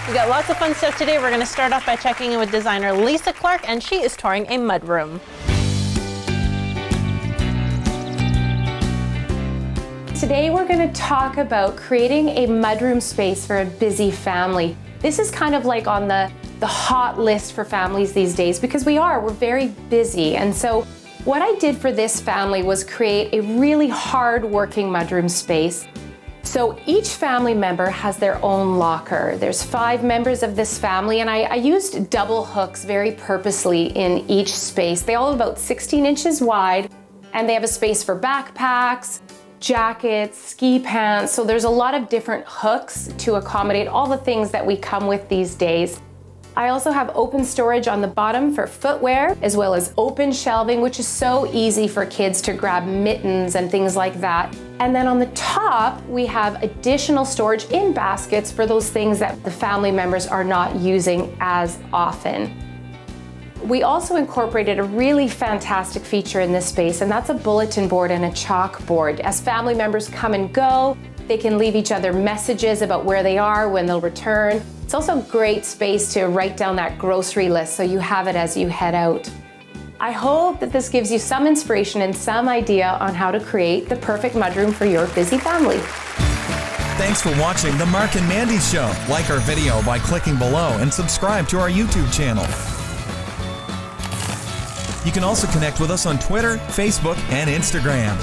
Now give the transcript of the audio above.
We got lots of fun stuff today. We're going to start off by checking in with designer Lisa Clark, and she is touring a mudroom. Today we're going to talk about creating a mudroom space for a busy family. This is kind of like on the hot list for families these days because we're very busy. And so what I did for this family was create a really hard-working mudroom space. So each family member has their own locker. There's 5 members of this family, and I used double hooks very purposely in each space. They all have about 16 inches wide, and they have a space for backpacks, jackets, ski pants. So there's a lot of different hooks to accommodate all the things that we come with these days. I also have open storage on the bottom for footwear, as well as open shelving, which is so easy for kids to grab mittens and things like that. And then on the top, we have additional storage in baskets for those things that the family members are not using as often. We also incorporated a really fantastic feature in this space, and that's a bulletin board and a chalkboard. As family members come and go, they can leave each other messages about where they are, when they'll return. It's also a great space to write down that grocery list so you have it as you head out. I hope that this gives you some inspiration and some idea on how to create the perfect mudroom for your busy family. Thanks for watching The Marc and Mandy Show. Like our video by clicking below and subscribe to our YouTube channel. You can also connect with us on Twitter, Facebook, and Instagram.